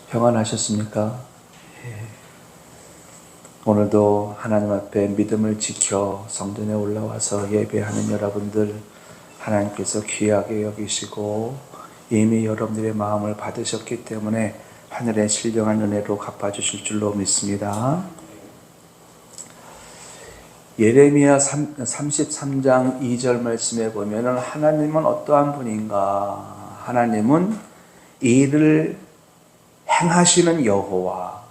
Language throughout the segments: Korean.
평안하셨습니까? 예. 오늘도 하나님 앞에 믿음을 지켜 성전에 올라와서 예배하는 여러분들, 하나님께서 귀하게 여기시고 이미 여러분들의 마음을 받으셨기 때문에 하늘의 신령한 은혜로 갚아주실 줄로 믿습니다. 예레미야 33장 2절 말씀에 보면 하나님은 어떠한 분인가? 하나님은 일을 행하시는 여호와,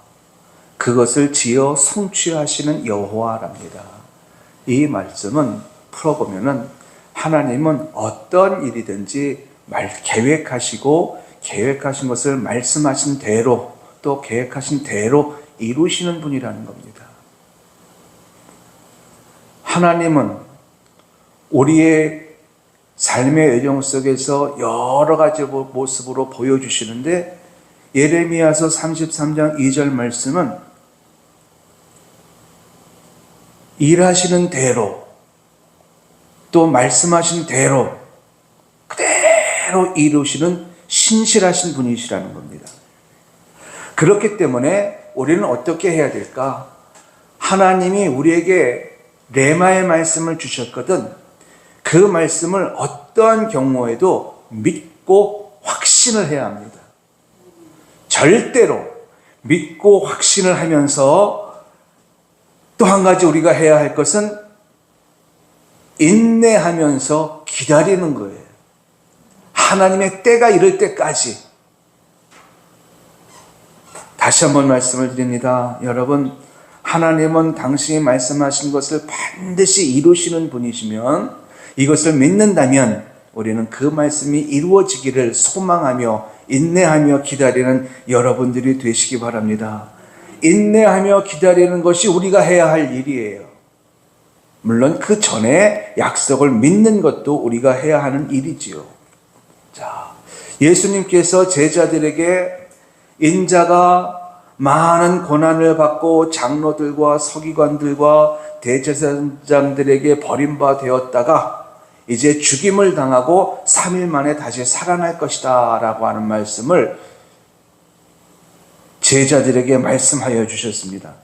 그것을 지어 성취하시는 여호와랍니다. 이 말씀은 풀어보면 하나님은 어떤 일이든지 계획하시고 계획하신 것을 말씀하신 대로 또 계획하신 대로 이루시는 분이라는 겁니다. 하나님은 우리의 삶의 여정 속에서 여러 가지 모습으로 보여주시는데, 예레미야서 33장 2절 말씀은 일하시는 대로 또 말씀하신 대로 그대로 이루시는 신실하신 분이시라는 겁니다. 그렇기 때문에 우리는 어떻게 해야 될까? 하나님이 우리에게 레마의 말씀을 주셨거든 그 말씀을 어떠한 경우에도 믿고 확신을 해야 합니다. 절대로 믿고 확신을 하면서 또 한 가지 우리가 해야 할 것은 인내하면서 기다리는 거예요. 하나님의 때가 이를 때까지. 다시 한번 말씀을 드립니다. 여러분, 하나님은 당신이 말씀하신 것을 반드시 이루시는 분이시면, 이것을 믿는다면 우리는 그 말씀이 이루어지기를 소망하며 인내하며 기다리는 여러분들이 되시기 바랍니다. 인내하며 기다리는 것이 우리가 해야 할 일이에요. 물론 그 전에 약속을 믿는 것도 우리가 해야 하는 일이지요. 자, 예수님께서 제자들에게 인자가 많은 고난을 받고 장로들과 서기관들과 대제사장들에게 버림받아 되었다가 이제 죽임을 당하고 3일 만에 다시 살아날 것이다 라고 하는 말씀을 제자들에게 말씀하여 주셨습니다.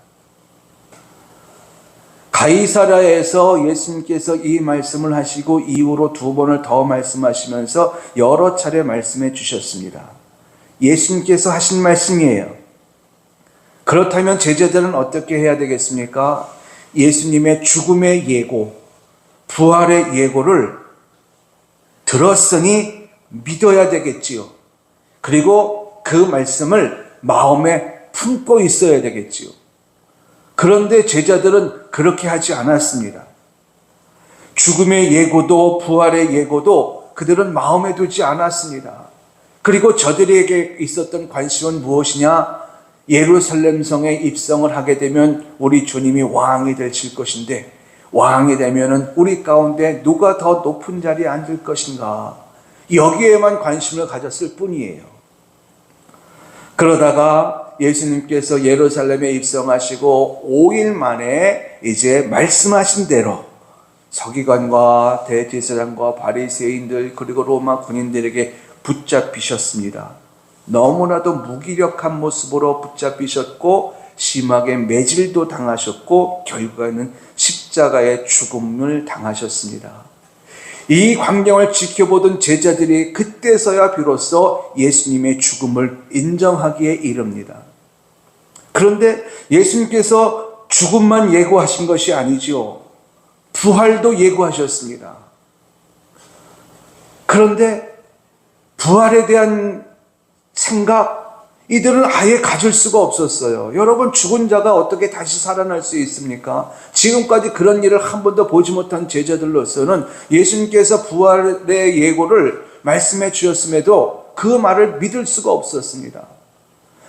가이사랴에서 예수님께서 이 말씀을 하시고 이후로 2번을 더 말씀하시면서 여러 차례 말씀해 주셨습니다. 예수님께서 하신 말씀이에요. 그렇다면 제자들은 어떻게 해야 되겠습니까? 예수님의 죽음의 예고, 부활의 예고를 들었으니 믿어야 되겠지요. 그리고 그 말씀을 마음에 품고 있어야 되겠지요. 그런데 제자들은 그렇게 하지 않았습니다. 죽음의 예고도 부활의 예고도 그들은 마음에 두지 않았습니다. 그리고 저들에게 있었던 관심은 무엇이냐? 예루살렘 성에 입성을 하게 되면 우리 주님이 왕이 되실 것인데, 왕이 되면은 우리 가운데 누가 더 높은 자리에 앉을 것인가? 여기에만 관심을 가졌을 뿐이에요. 그러다가 예수님께서 예루살렘에 입성하시고 5일 만에 이제 말씀하신 대로 서기관과 대제사장과 바리새인들 그리고 로마 군인들에게 붙잡히셨습니다. 너무나도 무기력한 모습으로 붙잡히셨고 심하게 매질도 당하셨고 결국에는 십자가의 죽음을 당하셨습니다. 이 광경을 지켜보던 제자들이 그때서야 비로소 예수님의 죽음을 인정하기에 이릅니다. 그런데 예수님께서 죽음만 예고하신 것이 아니죠. 부활도 예고하셨습니다. 그런데 부활에 대한 생각, 이들은 아예 가질 수가 없었어요. 여러분, 죽은 자가 어떻게 다시 살아날 수 있습니까? 지금까지 그런 일을 한 번도 보지 못한 제자들로서는 예수님께서 부활의 예고를 말씀해 주셨음에도 그 말을 믿을 수가 없었습니다.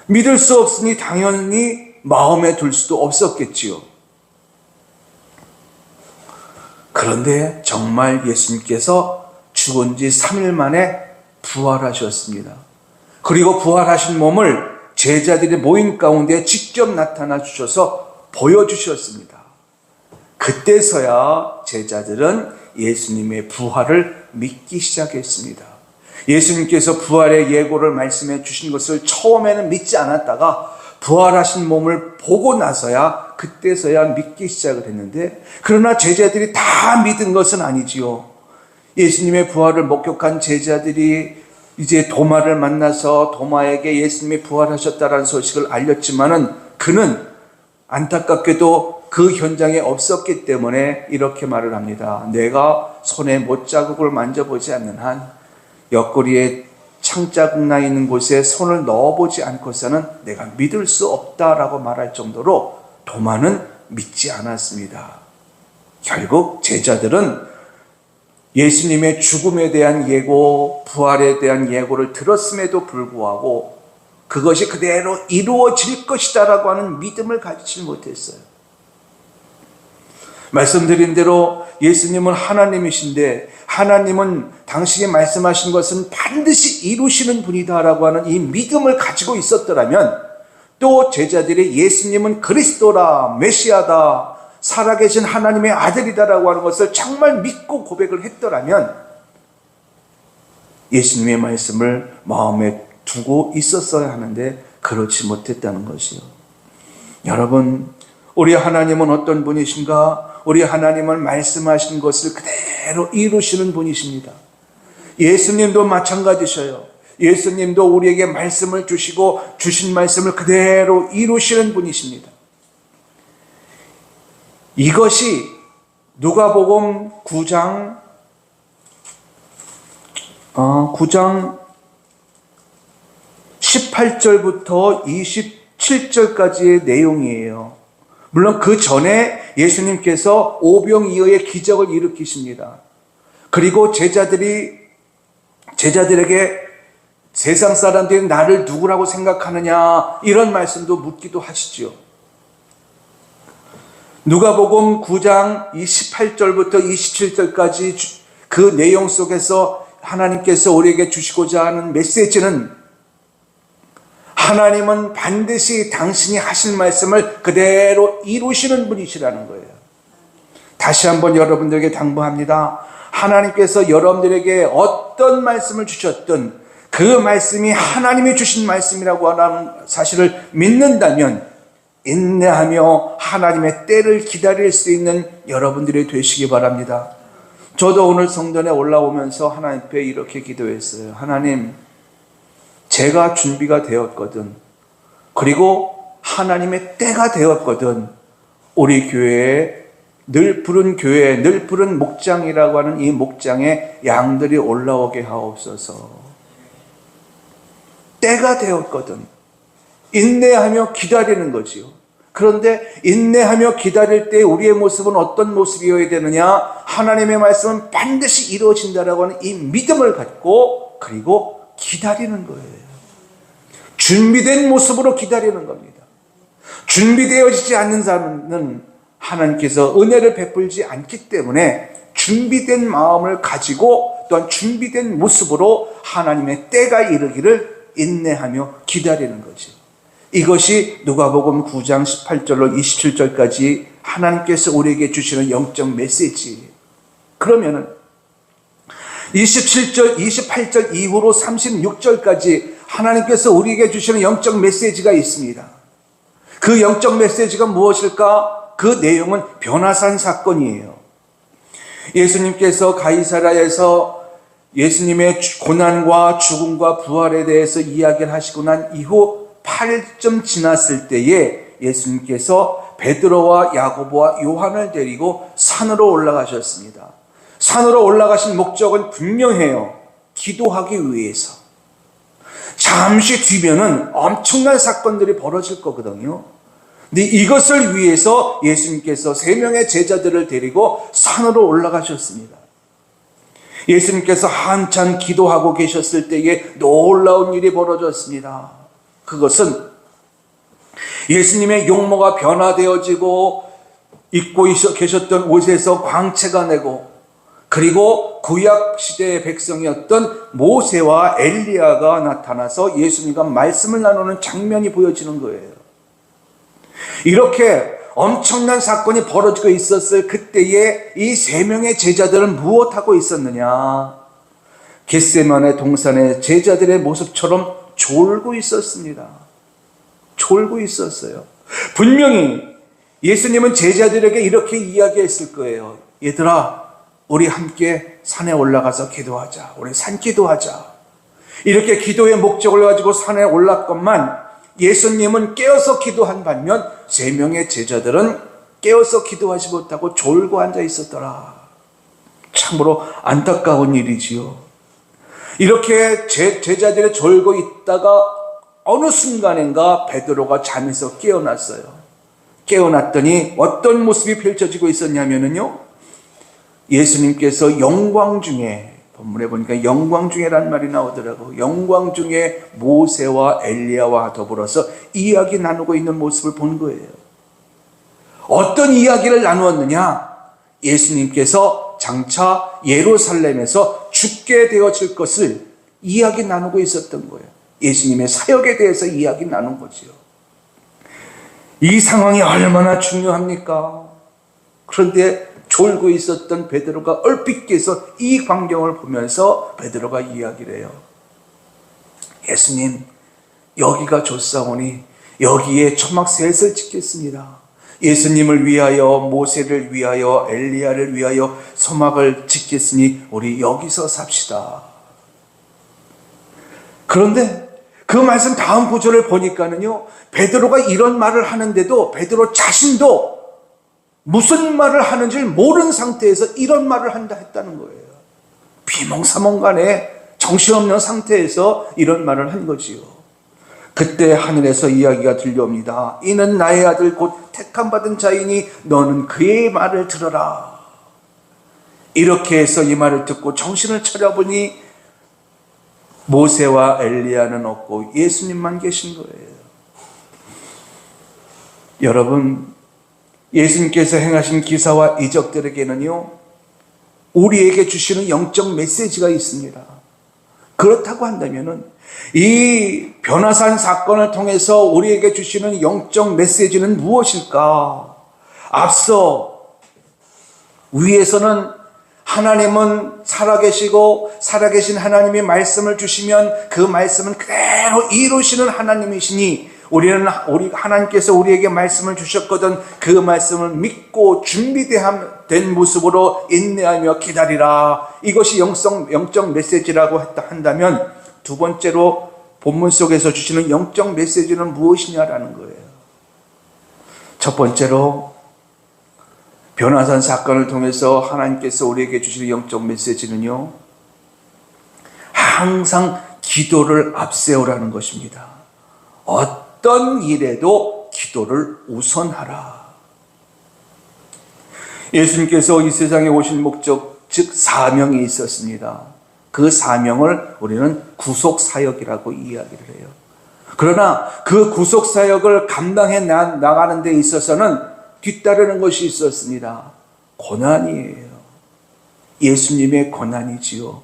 믿을 수 없으니 당연히 마음에 둘 수도 없었겠지요. 그런데 정말 예수님께서 죽은 지 3일 만에 부활하셨습니다. 그리고 부활하신 몸을 제자들이 모인 가운데 직접 나타나 주셔서 보여주셨습니다. 그때서야 제자들은 예수님의 부활을 믿기 시작했습니다. 예수님께서 부활의 예고를 말씀해 주신 것을 처음에는 믿지 않았다가 부활하신 몸을 보고 나서야 그때서야 믿기 시작을 했는데, 그러나 제자들이 다 믿은 것은 아니지요. 예수님의 부활을 목격한 제자들이 이제 도마를 만나서 도마에게 예수님이 부활하셨다라는 소식을 알렸지만은 그는 안타깝게도 그 현장에 없었기 때문에 이렇게 말을 합니다. 내가 손에 못자국을 만져보지 않는 한, 옆구리에 창자국 나 있는 곳에 손을 넣어보지 않고서는 내가 믿을 수 없다라고 말할 정도로 도마는 믿지 않았습니다. 결국 제자들은 예수님의 죽음에 대한 예고, 부활에 대한 예고를 들었음에도 불구하고 그것이 그대로 이루어질 것이다라고 하는 믿음을 가지지 못했어요. 말씀드린 대로 예수님은 하나님이신데, 하나님은 당신이 말씀하신 것은 반드시 이루시는 분이다라고 하는 이 믿음을 가지고 있었더라면, 또 제자들이 예수님은 그리스도라, 메시아다, 살아계신 하나님의 아들이다라고 하는 것을 정말 믿고 고백을 했더라면 예수님의 말씀을 마음에 두고 있었어야 하는데 그렇지 못했다는 것이요. 여러분, 우리 하나님은 어떤 분이신가? 우리 하나님은 말씀하신 것을 그대로 이루시는 분이십니다. 예수님도 마찬가지셔요. 예수님도 우리에게 말씀을 주시고 주신 말씀을 그대로 이루시는 분이십니다. 이것이 누가복음 9장 18절부터 27절까지의 내용이에요. 물론 그 전에 예수님께서 오병이어의 기적을 일으키십니다. 그리고 제자들에게 세상 사람들이 나를 누구라고 생각하느냐, 이런 말씀도 묻기도 하시죠. 누가복음 9장 28절부터 27절까지 그 내용 속에서 하나님께서 우리에게 주시고자 하는 메시지는, 하나님은 반드시 당신이 하신 말씀을 그대로 이루시는 분이시라는 거예요. 다시 한번 여러분들에게 당부합니다. 하나님께서 여러분들에게 어떤 말씀을 주셨든 그 말씀이 하나님이 주신 말씀이라고 하는 사실을 믿는다면 인내하며 하나님의 때를 기다릴 수 있는 여러분들이 되시기 바랍니다. 저도 오늘 성전에 올라오면서 하나님 앞에 이렇게 기도했어요. 하나님, 제가 준비가 되었거든, 그리고 하나님의 때가 되었거든, 우리 교회에 늘 푸른 목장이라고 하는 이 목장에 양들이 올라오게 하옵소서. 때가 되었거든. 인내하며 기다리는 거지요. 그런데 인내하며 기다릴 때 우리의 모습은 어떤 모습이어야 되느냐? 하나님의 말씀은 반드시 이루어진다라고 하는 이 믿음을 갖고, 그리고 기다리는 거예요. 준비된 모습으로 기다리는 겁니다. 준비되어지지 않는 사람은 하나님께서 은혜를 베풀지 않기 때문에 준비된 마음을 가지고 또한 준비된 모습으로 하나님의 때가 이르기를 인내하며 기다리는 거죠. 이것이 누가복음 9장 18절로 27절까지 하나님께서 우리에게 주시는 영적 메시지. 그러면은 27절, 28절 이후로 36절까지 하나님께서 우리에게 주시는 영적 메시지가 있습니다. 그 영적 메시지가 무엇일까? 그 내용은 변화산 사건이에요. 예수님께서 가이사랴에서 예수님의 고난과 죽음과 부활에 대해서 이야기를 하시고 난 이후 8일쯤 지났을 때에 예수님께서 베드로와 야고보와 요한을 데리고 산으로 올라가셨습니다. 산으로 올라가신 목적은 분명해요. 기도하기 위해서. 잠시 뒤면은 엄청난 사건들이 벌어질 거거든요. 근데 이것을 위해서 예수님께서 3명의 제자들을 데리고 산으로 올라가셨습니다. 예수님께서 한참 기도하고 계셨을 때에 놀라운 일이 벌어졌습니다. 그것은 예수님의 용모가 변화되어지고 입고 계셨던 옷에서 광채가 내고, 그리고 구약 시대의 백성이었던 모세와 엘리야가 나타나서 예수님과 말씀을 나누는 장면이 보여지는 거예요. 이렇게 엄청난 사건이 벌어지고 있었을 그때에 이 3명의 제자들은 무엇하고 있었느냐? 겟세마네 동산의 제자들의 모습처럼 졸고 있었습니다. 졸고 있었어요. 분명히 예수님은 제자들에게 이렇게 이야기했을 거예요. 얘들아, 우리 함께 산에 올라가서 기도하자. 우리 산기도하자. 이렇게 기도의 목적을 가지고 산에 올랐건만 예수님은 깨어서 기도한 반면 3명의 제자들은 깨어서 기도하지 못하고 졸고 앉아 있었더라. 참으로 안타까운 일이지요. 이렇게 제자들이 졸고 있다가 어느 순간인가 베드로가 잠에서 깨어났어요. 깨어났더니 어떤 모습이 펼쳐지고 있었냐면요, 예수님께서 영광 중에, 본문에 보니까 영광 중에란 말이 나오더라고. 영광 중에 모세와 엘리야와 더불어서 이야기 나누고 있는 모습을 본 거예요. 어떤 이야기를 나누었느냐? 예수님께서 장차 예루살렘에서 죽게 되어질 것을 이야기 나누고 있었던 거예요. 예수님의 사역에 대해서 이야기 나눈 거지요. 이 상황이 얼마나 중요합니까? 그런데 졸고 있었던 베드로가 얼핏 깨서 이 광경을 보면서 베드로가 이야기를 해요. 예수님, 여기가 좋사오니 여기에 초막 셋을 짓겠습니다. 예수님을 위하여, 모세를 위하여, 엘리야를 위하여 소막을 짓겠으니 우리 여기서 삽시다. 그런데 그 말씀 다음 구절을 보니까는요, 베드로가 이런 말을 하는데도 베드로 자신도 무슨 말을 하는지 모르는 상태에서 이런 말을 한다 했다는 거예요. 비몽사몽간에 정신없는 상태에서 이런 말을 한 거지요. 그때 하늘에서 이야기가 들려옵니다. 이는 나의 아들 곧 택함받은 자이니 너는 그의 말을 들어라. 이렇게 해서 이 말을 듣고 정신을 차려보니 모세와 엘리야는 없고 예수님만 계신 거예요. 여러분, 예수님께서 행하신 기사와 이적들에게는요, 우리에게 주시는 영적 메시지가 있습니다. 그렇다고 한다면은 이 변화산 사건을 통해서 우리에게 주시는 영적 메시지는 무엇일까? 앞서 위에서는 하나님은 살아계시고 살아계신 하나님이 말씀을 주시면 그 말씀은 그대로 이루시는 하나님이시니 우리 하나님께서 우리에게 말씀을 주셨거든 그 말씀을 믿고 준비된 모습으로 인내하며 기다리라. 이것이 영적 메시지라고 한다면 두 번째로 본문 속에서 주시는 영적 메시지는 무엇이냐라는 거예요. 첫 번째로 변화산 사건을 통해서 하나님께서 우리에게 주시는 영적 메시지는요, 항상 기도를 앞세우라는 것입니다. 어떤 일에도 기도를 우선하라. 예수님께서 이 세상에 오신 목적, 즉 사명이 있었습니다. 그 사명을 우리는 구속사역이라고 이야기를 해요. 그러나 그 구속사역을 감당해 나가는 데 있어서는 뒤따르는 것이 있었습니다. 고난이에요. 예수님의 고난이지요.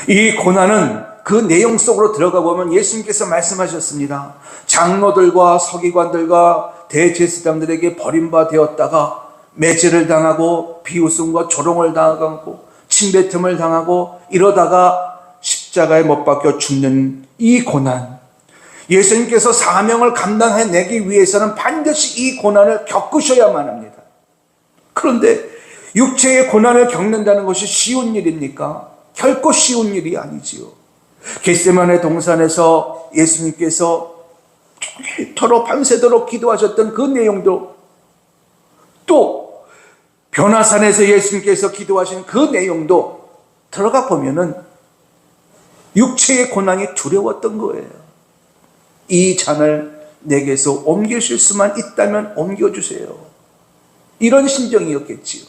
이 고난은 그 내용 속으로 들어가 보면 예수님께서 말씀하셨습니다. 장로들과 서기관들과 대제사장들에게 버림받았다가 매질을 당하고 비웃음과 조롱을 당하고 침뱉음을 당하고 이러다가 십자가에 못 박혀 죽는 이 고난, 예수님께서 사명을 감당해내기 위해서는 반드시 이 고난을 겪으셔야만 합니다. 그런데 육체의 고난을 겪는다는 것이 쉬운 일입니까? 결코 쉬운 일이 아니지요. 겟세마네 동산에서 예수님께서 종일토록 밤새도록 기도하셨던 그 내용도, 또 변화산에서 예수님께서 기도하신 그 내용도 들어가 보면은 육체의 고난이 두려웠던 거예요. 이 잔을 내게서 옮기실 수만 있다면 옮겨주세요. 이런 심정이었겠지요.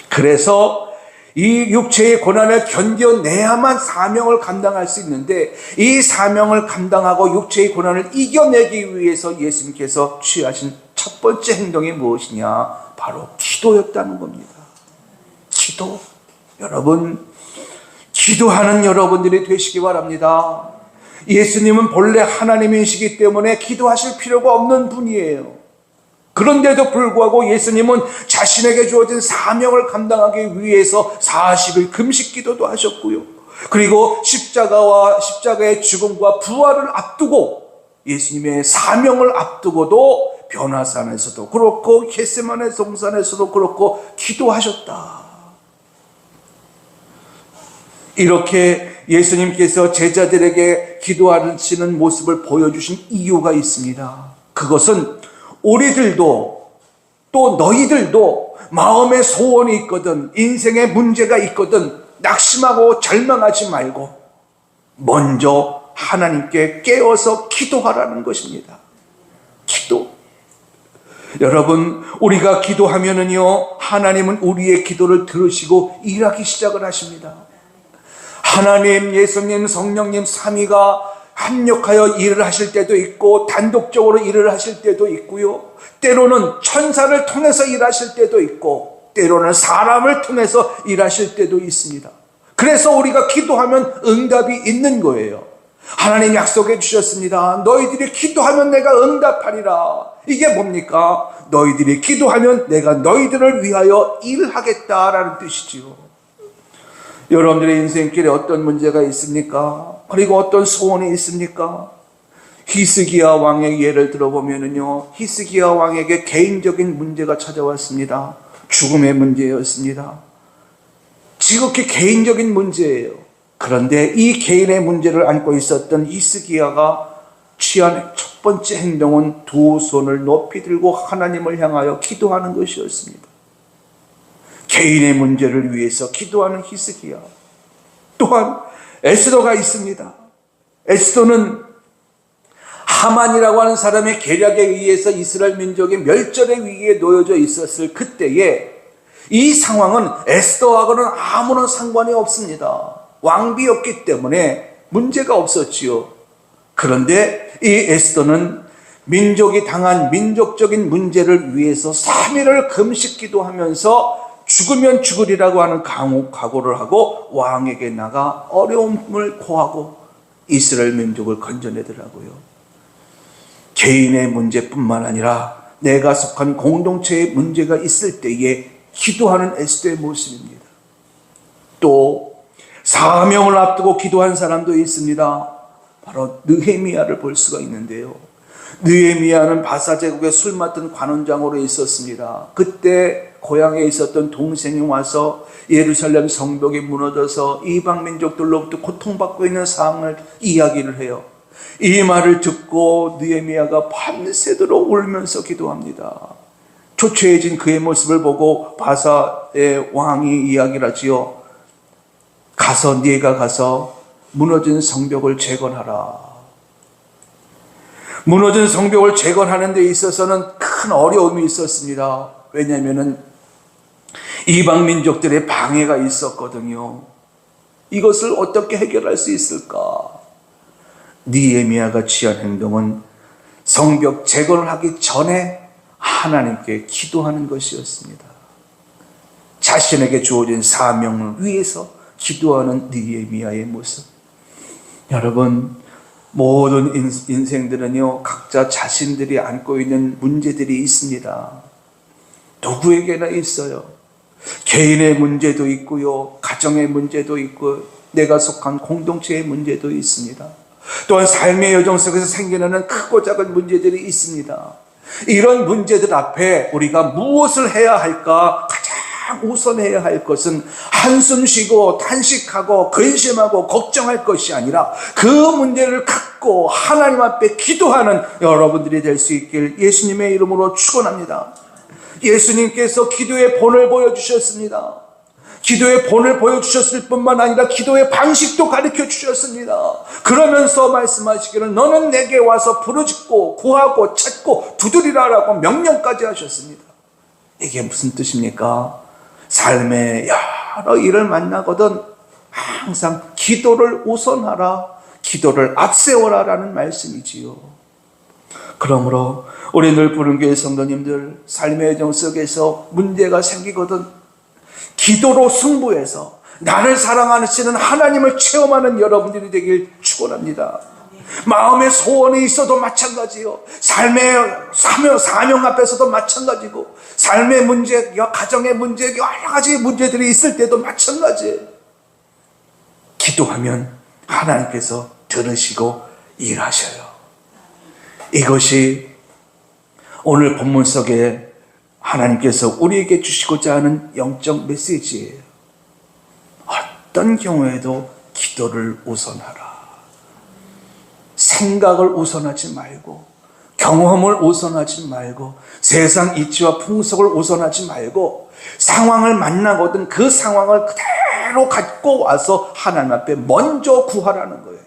그래서 이 육체의 고난을 견뎌내야만 사명을 감당할 수 있는데, 이 사명을 감당하고 육체의 고난을 이겨내기 위해서 예수님께서 취하신 첫 번째 행동이 무엇이냐? 바로 기도였다는 겁니다. 기도. 여러분, 기도하는 여러분들이 되시기 바랍니다. 예수님은 본래 하나님이시기 때문에 기도하실 필요가 없는 분이에요. 그런데도 불구하고 예수님은 자신에게 주어진 사명을 감당하기 위해서 40일 금식 기도도 하셨고요. 그리고 십자가의 죽음과 부활을 앞두고 예수님의 사명을 앞두고도 변화산에서도 그렇고 겟세마네 동산에서도 그렇고 기도하셨다. 이렇게 예수님께서 제자들에게 기도하시는 모습을 보여주신 이유가 있습니다. 그것은 우리들도 또 너희들도 마음의 소원이 있거든, 인생에 문제가 있거든 낙심하고 절망하지 말고 먼저 하나님께 깨어서 기도하라는 것입니다. 기도. 여러분, 우리가 기도하면은요, 하나님은 우리의 기도를 들으시고 일하기 시작을 하십니다. 하나님, 예수님, 성령님 삼위가 합력하여 일을 하실 때도 있고 단독적으로 일을 하실 때도 있고요. 때로는 천사를 통해서 일하실 때도 있고 때로는 사람을 통해서 일하실 때도 있습니다. 그래서 우리가 기도하면 응답이 있는 거예요. 하나님 약속해 주셨습니다. 너희들이 기도하면 내가 응답하리라. 이게 뭡니까? 너희들이 기도하면 내가 너희들을 위하여 일하겠다라는 뜻이지요. 여러분들의 인생길에 어떤 문제가 있습니까? 그리고 어떤 소원이 있습니까? 히스기야 왕의 예를 들어보면요, 히스기야 왕에게 개인적인 문제가 찾아왔습니다. 죽음의 문제였습니다. 지극히 개인적인 문제예요. 그런데 이 개인의 문제를 안고 있었던 히스기야가 취한 첫 번째 행동은 두 손을 높이 들고 하나님을 향하여 기도하는 것이었습니다. 개인의 문제를 위해서 기도하는 히스기야. 또한 에스더가 있습니다. 에스더는 하만이라고 하는 사람의 계략에 의해서 이스라엘 민족이 멸절의 위기에 놓여져 있었을 그때에 이 상황은 에스더하고는 아무런 상관이 없습니다. 왕비였기 때문에 문제가 없었지요. 그런데 이 에스더는 민족이 당한 민족적인 문제를 위해서 3일을 금식 기도하면서 죽으면 죽으리라고 하는 각오를 하고 왕에게 나가 어려움을 고하고 이스라엘 민족을 건져내더라고요. 개인의 문제뿐만 아니라 내가 속한 공동체의 문제가 있을 때에 기도하는 에스더의 모습입니다. 또 사명을 앞두고 기도한 사람도 있습니다. 바로 느헤미야를 볼 수가 있는데요. 느헤미야는 바사 제국의 술 맡은 관원장으로 있었습니다. 그때 고향에 있었던 동생이 와서 예루살렘 성벽이 무너져서 이방 민족들로부터 고통받고 있는 상황을 이야기를 해요. 이 말을 듣고 느헤미야가 밤새도록 울면서 기도합니다. 초췌해진 그의 모습을 보고 바사의 왕이 이야기를 하지요. 네가 가서 무너진 성벽을 재건하라. 무너진 성벽을 재건하는 데 있어서는 큰 어려움이 있었습니다. 왜냐하면 이방 민족들의 방해가 있었거든요. 이것을 어떻게 해결할 수 있을까? 느헤미야가 취한 행동은 성벽 재건을 하기 전에 하나님께 기도하는 것이었습니다. 자신에게 주어진 사명을 위해서 기도하는 느헤미야의 모습. 여러분, 모든 인생들은요, 각자 자신들이 안고 있는 문제들이 있습니다. 누구에게나 있어요. 개인의 문제도 있고요, 가정의 문제도 있고, 내가 속한 공동체의 문제도 있습니다. 또한 삶의 여정 속에서 생겨나는 크고 작은 문제들이 있습니다. 이런 문제들 앞에 우리가 무엇을 해야 할까? 가장 우선해야 할 것은 한숨 쉬고 탄식하고 근심하고 걱정할 것이 아니라 그 문제를 갖고 하나님 앞에 기도하는 여러분들이 될 수 있길 예수님의 이름으로 축원합니다. 예수님께서 기도의 본을 보여주셨습니다. 기도의 본을 보여주셨을 뿐만 아니라 기도의 방식도 가르쳐 주셨습니다. 그러면서 말씀하시기를 너는 내게 와서 부르짖고 구하고 찾고 두드리라 라고 명령까지 하셨습니다. 이게 무슨 뜻입니까? 삶의 여러 일을 만나거든 항상 기도를 우선하라, 기도를 앞세워라 라는 말씀이지요. 그러므로 우리 늘 부른교회 성도님들, 삶의 여정 속에서 문제가 생기거든 기도로 승부해서 나를 사랑하시는 하나님을 체험하는 여러분들이 되길 축원합니다. 마음의 소원이 있어도 마찬가지요. 삶의 사명 앞에서도 마찬가지고, 삶의 문제, 가정의 문제, 여러 가지 문제들이 있을 때도 마찬가지예요. 기도하면 하나님께서 들으시고 일하셔요. 이것이 오늘 본문 속에 하나님께서 우리에게 주시고자 하는 영적 메시지예요. 어떤 경우에도 기도를 우선하라. 생각을 우선하지 말고, 경험을 우선하지 말고, 세상 이치와 풍속을 우선하지 말고, 상황을 만나거든 그 상황을 그대로 갖고 와서 하나님 앞에 먼저 구하라는 거예요.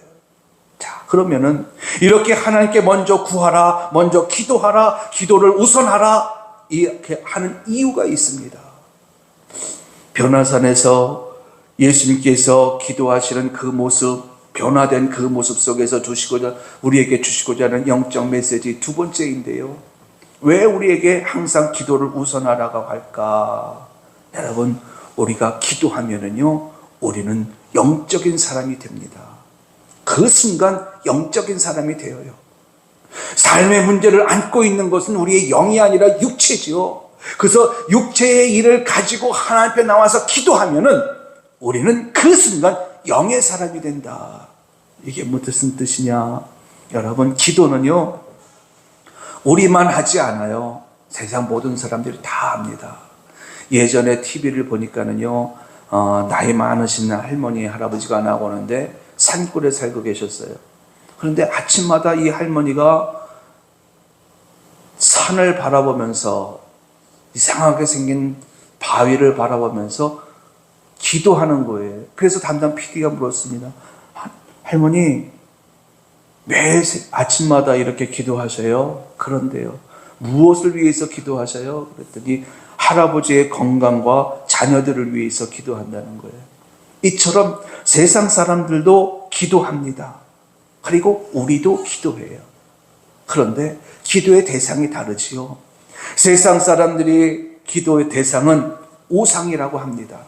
자, 그러면은 이렇게 하나님께 먼저 구하라, 먼저 기도하라, 기도를 우선하라, 이렇게 하는 이유가 있습니다. 변화산에서 예수님께서 기도하시는 그 모습, 변화된 그 모습 속에서 우리에게 주시고자 하는 영적 메시지 두 번째인데요. 왜 우리에게 항상 기도를 우선하라고 할까? 여러분, 우리가 기도하면은요, 우리는 영적인 사람이 됩니다. 그 순간 영적인 사람이 되어요. 삶의 문제를 안고 있는 것은 우리의 영이 아니라 육체지요. 그래서 육체의 일을 가지고 하나님 앞에 나와서 기도하면은 우리는 그 순간 영의 사람이 된다. 이게 무슨 뜻이냐? 여러분, 기도는요, 우리만 하지 않아요. 세상 모든 사람들이 다 합니다. 예전에 TV를 보니까는요, 나이 많으신 할머니, 할아버지가 나오는데 산골에 살고 계셨어요. 그런데 아침마다 이 할머니가 산을 바라보면서 이상하게 생긴 바위를 바라보면서 기도하는 거예요. 그래서 담당 PD가 물었습니다. 할머니, 매일 아침마다 이렇게 기도하셔요? 그런데요, 무엇을 위해서 기도하셔요? 그랬더니 할아버지의 건강과 자녀들을 위해서 기도한다는 거예요. 이처럼 세상 사람들도 기도합니다. 그리고 우리도 기도해요. 그런데 기도의 대상이 다르지요. 세상 사람들이 기도의 대상은 우상이라고 합니다.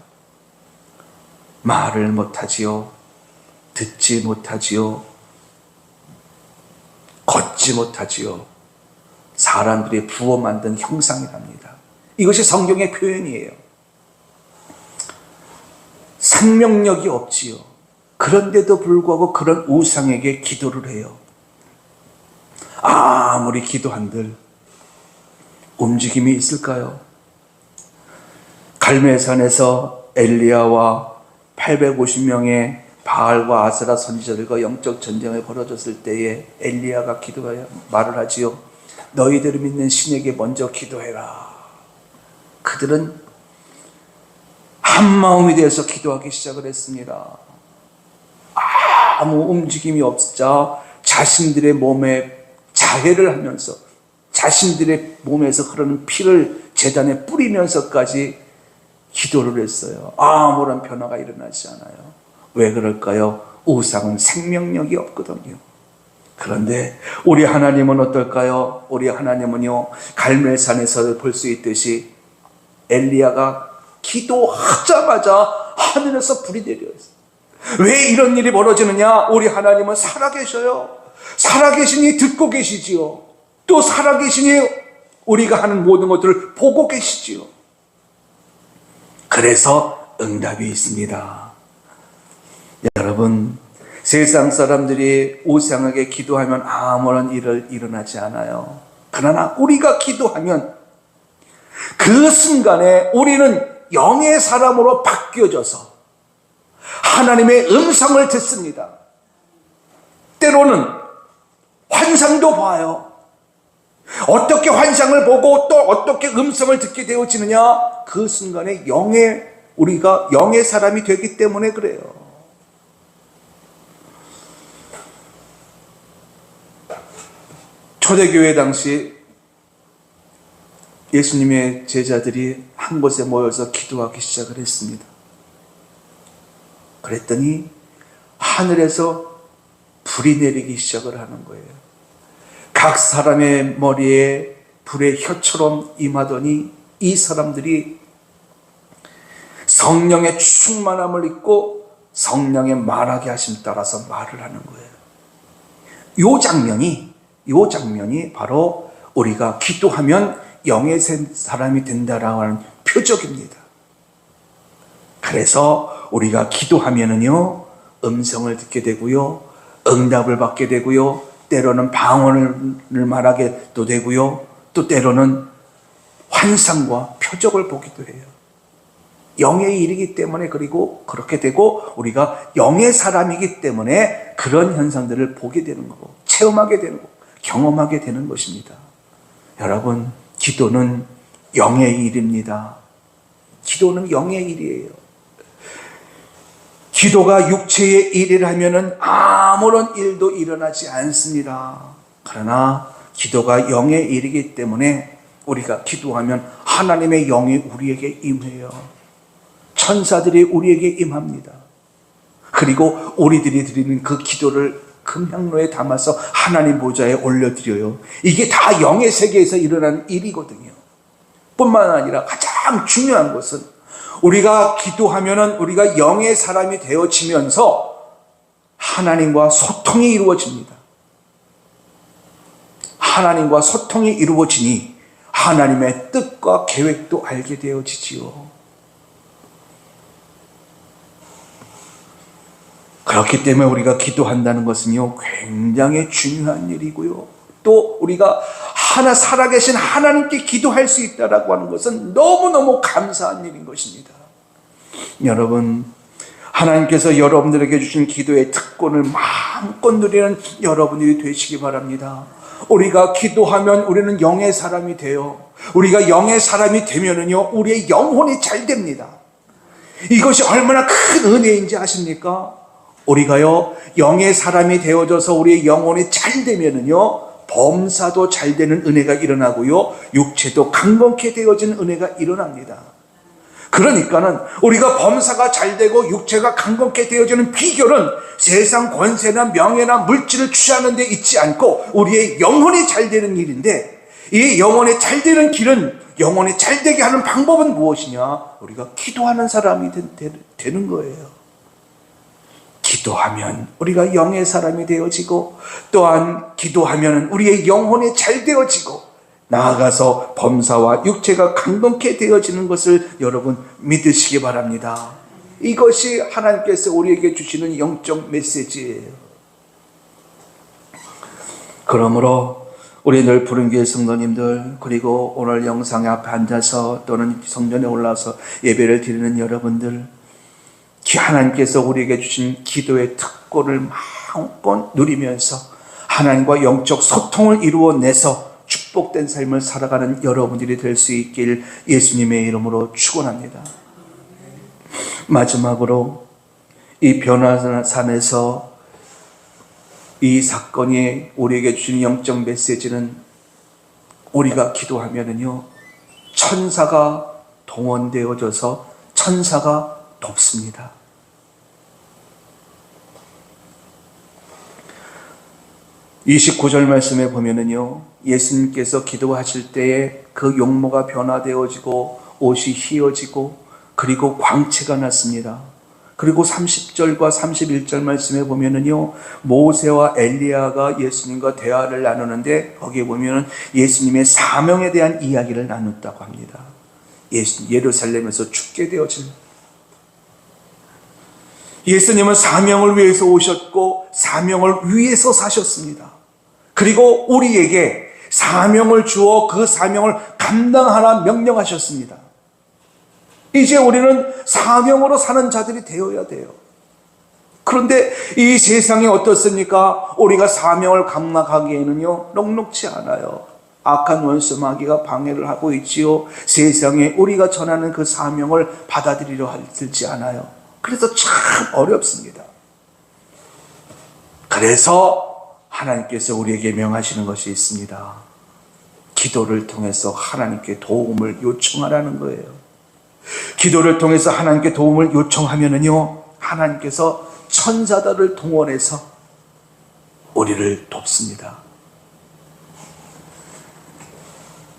말을 못하지요. 듣지 못하지요. 걷지 못하지요. 사람들이 부어 만든 형상이랍니다. 이것이 성경의 표현이에요. 생명력이 없지요. 그런데도 불구하고 그런 우상에게 기도를 해요. 아무리 기도한들 움직임이 있을까요? 갈멜산에서 엘리야와 850명의 바알과 아세라 선지자들과 영적 전쟁이 벌어졌을 때에 엘리야가 기도하여 말을 하지요. 너희들을 믿는 신에게 먼저 기도해라. 그들은 한 마음이 되어서 기도하기 시작을 했습니다. 아무 움직임이 없자 자신들의 몸에 자해를 하면서 자신들의 몸에서 흐르는 피를 제단에 뿌리면서까지 기도를 했어요. 아무런 변화가 일어나지 않아요. 왜 그럴까요? 우상은 생명력이 없거든요. 그런데 우리 하나님은 어떨까요? 우리 하나님은요, 갈멜산에서 볼 수 있듯이 엘리야가 기도하자마자 하늘에서 불이 내려왔어요. 왜 이런 일이 벌어지느냐? 우리 하나님은 살아계셔요. 살아계시니 듣고 계시지요. 또 살아계시니 우리가 하는 모든 것들을 보고 계시지요. 그래서 응답이 있습니다. 여러분, 세상 사람들이 우상에게 기도하면 아무런 일을 일어나지 않아요. 그러나 우리가 기도하면 그 순간에 우리는 영의 사람으로 바뀌어져서 하나님의 음성을 듣습니다. 때로는 환상도 봐요. 어떻게 환상을 보고 또 어떻게 음성을 듣게 되어지느냐? 그 순간에 우리가 영의 사람이 되기 때문에 그래요. 초대교회 당시 예수님의 제자들이 한 곳에 모여서 기도하기 시작을 했습니다. 그랬더니 하늘에서 불이 내리기 시작을 하는 거예요. 각 사람의 머리에 불의 혀처럼 임하더니 이 사람들이 성령의 충만함을 입고 성령의 말하게 하심 따라서 말을 하는 거예요. 요 장면이 바로 우리가 기도하면 영의 사람이 된다라고 하는 표적입니다. 그래서 우리가 기도하면은요, 음성을 듣게 되고요, 응답을 받게 되고요, 때로는 방언을 말하게도 되고요, 또 때로는 환상과 표적을 보기도 해요. 영의 일이기 때문에, 그리고 그렇게 되고 우리가 영의 사람이기 때문에 그런 현상들을 보게 되는 거고, 체험하게 되는 거고, 경험하게 되는 것입니다. 여러분, 기도는 영의 일입니다. 기도는 영의 일이에요. 기도가 육체의 일이라면 아무런 일도 일어나지 않습니다. 그러나 기도가 영의 일이기 때문에 우리가 기도하면 하나님의 영이 우리에게 임해요. 천사들이 우리에게 임합니다. 그리고 우리들이 드리는 그 기도를 금향로에 담아서 하나님 보좌에 올려드려요. 이게 다 영의 세계에서 일어나는 일이거든요. 뿐만 아니라 가장 중요한 것은 우리가 기도하면은 우리가 영의 사람이 되어지면서 하나님과 소통이 이루어집니다. 하나님과 소통이 이루어지니 하나님의 뜻과 계획도 알게 되어지지요. 그렇기 때문에 우리가 기도한다는 것은요, 굉장히 중요한 일이고요. 또 우리가 살아계신 하나님께 기도할 수 있다라고 하는 것은 너무너무 감사한 일인 것입니다. 여러분, 하나님께서 여러분들에게 주신 기도의 특권을 마음껏 누리는 여러분들이 되시기 바랍니다. 우리가 기도하면 우리는 영의 사람이 돼요. 우리가 영의 사람이 되면은요, 우리의 영혼이 잘 됩니다. 이것이 얼마나 큰 은혜인지 아십니까? 우리가요, 영의 사람이 되어져서 우리의 영혼이 잘 되면은요, 범사도 잘 되는 은혜가 일어나고요, 육체도 강건케 되어지는 은혜가 일어납니다. 그러니까는 우리가 범사가 잘 되고 육체가 강건케 되어지는 비결은 세상 권세나 명예나 물질을 취하는 데 있지 않고 우리의 영혼이 잘 되는 일인데, 이 영혼이 잘 되는 길은, 영혼이 잘 되게 하는 방법은 무엇이냐? 우리가 기도하는 사람이 되는 거예요. 기도하면 우리가 영의 사람이 되어지고, 또한 기도하면 우리의 영혼이 잘 되어지고, 나아가서 범사와 육체가 강건케 되어지는 것을 여러분 믿으시기 바랍니다. 이것이 하나님께서 우리에게 주시는 영적 메시지예요. 그러므로 우리 늘 푸른교회 성도님들, 그리고 오늘 영상 앞에 앉아서 또는 성전에 올라서 예배를 드리는 여러분들, 하나님께서 우리에게 주신 기도의 특권을 마음껏 누리면서 하나님과 영적 소통을 이루어내서 축복된 삶을 살아가는 여러분들이 될 수 있길 예수님의 이름으로 축원합니다. 마지막으로 이 변화산에서 이 사건이 우리에게 주신 영적 메시지는, 우리가 기도하면은요, 천사가 동원되어져서 천사가 돕습니다. (29절) 말씀에 보면은요, 예수님께서 기도하실 때에 그 용모가 변화되어지고 옷이 휘어지고 그리고 광채가 났습니다. 그리고 30절과 31절 말씀에 보면은요, 모세와 엘리야가 예수님과 대화를 나누는데, 거기에 보면은 예수님의 사명에 대한 이야기를 나눴다고 합니다. 예루살렘에서 죽게 되어진, 예수님은 사명을 위해서 오셨고 사명을 위해서 사셨습니다. 그리고 우리에게 사명을 주어 그 사명을 감당하라 명령하셨습니다. 이제 우리는 사명으로 사는 자들이 되어야 돼요. 그런데 이 세상이 어떻습니까? 우리가 사명을 감당하기에는요, 녹록지 않아요. 악한 원수 마귀가 방해를 하고 있지요. 세상에 우리가 전하는 그 사명을 받아들이려 들지 않아요. 그래서 참 어렵습니다. 그래서 하나님께서 우리에게 명하시는 것이 있습니다. 기도를 통해서 하나님께 도움을 요청하라는 거예요. 기도를 통해서 하나님께 도움을 요청하면은요, 하나님께서 천사들을 동원해서 우리를 돕습니다.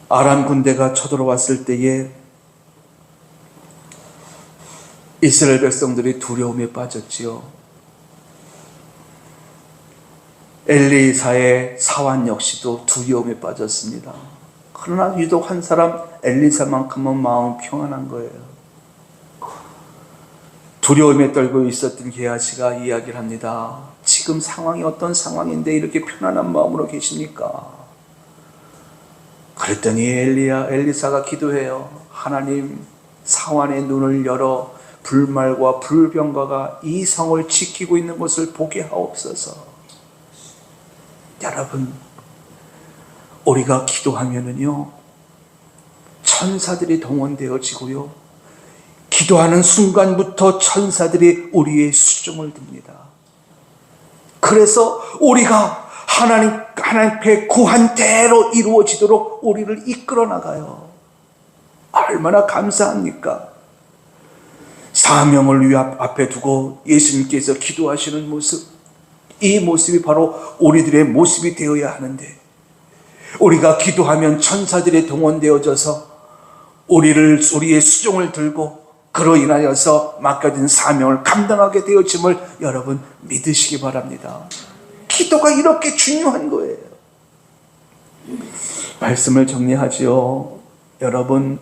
아람 군대가 쳐들어왔을 때에 이스라엘 백성들이 두려움에 빠졌지요. 엘리사의 사환 역시도 두려움에 빠졌습니다. 그러나 유독 한 사람 엘리사만큼은 마음이 평안한 거예요. 두려움에 떨고 있었던 게하시가 이야기를 합니다. 지금 상황이 어떤 상황인데 이렇게 편안한 마음으로 계십니까? 그랬더니 엘리사가 기도해요. 하나님, 사환의 눈을 열어 불말과 불병거가 이 성을 지키고 있는 것을 보게 하옵소서. 여러분, 우리가 기도하면은요, 천사들이 동원되어지고요, 기도하는 순간부터 천사들이 우리의 수종을 듭니다. 그래서 우리가 하나님께 구한 대로 이루어지도록 우리를 이끌어 나가요. 얼마나 감사합니까? 사명을 위 앞에 두고 예수님께서 기도하시는 모습, 이 모습이 바로 우리들의 모습이 되어야 하는데, 우리가 기도하면 천사들이 동원되어져서 우리의 수종을 들고 그로 인하여서 맡겨진 사명을 감당하게 되어짐을 여러분 믿으시기 바랍니다. 기도가 이렇게 중요한 거예요. 말씀을 정리하지요. 여러분,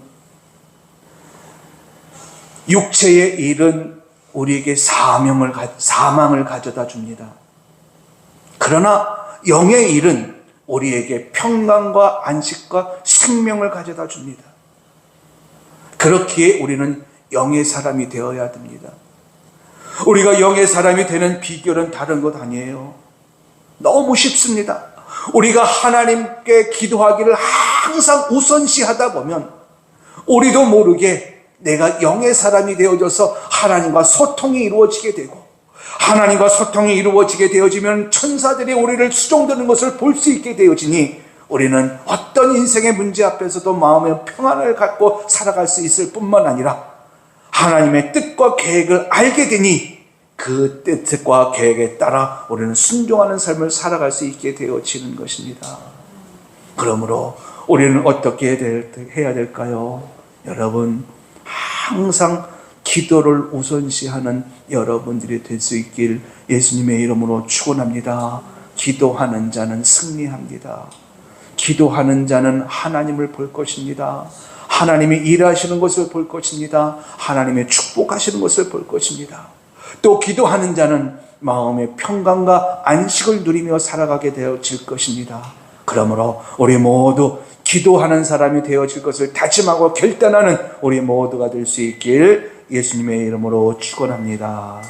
육체의 일은 우리에게 사망을 가져다 줍니다. 그러나 영의 일은 우리에게 평강과 안식과 생명을 가져다 줍니다. 그렇기에 우리는 영의 사람이 되어야 됩니다. 우리가 영의 사람이 되는 비결은 다른 것 아니에요. 너무 쉽습니다. 우리가 하나님께 기도하기를 항상 우선시하다 보면 우리도 모르게 내가 영의 사람이 되어져서 하나님과 소통이 이루어지게 되고, 하나님과 소통이 이루어지게 되어지면 천사들이 우리를 수종드는 것을 볼 수 있게 되어지니 우리는 어떤 인생의 문제 앞에서도 마음의 평안을 갖고 살아갈 수 있을 뿐만 아니라 하나님의 뜻과 계획을 알게 되니 그 뜻과 계획에 따라 우리는 순종하는 삶을 살아갈 수 있게 되어지는 것입니다. 그러므로 우리는 어떻게 해야 될까요? 여러분, 항상 기도를 우선시하는 여러분들이 될 수 있길 예수님의 이름으로 축원합니다. 기도하는 자는 승리합니다. 기도하는 자는 하나님을 볼 것입니다. 하나님이 일하시는 것을 볼 것입니다. 하나님의 축복하시는 것을 볼 것입니다. 또 기도하는 자는 마음의 평강과 안식을 누리며 살아가게 되어질 것입니다. 그러므로 우리 모두 기도하는 사람이 되어질 것을 다짐하고 결단하는 우리 모두가 될 수 있길 예수님의 이름으로 축원합니다.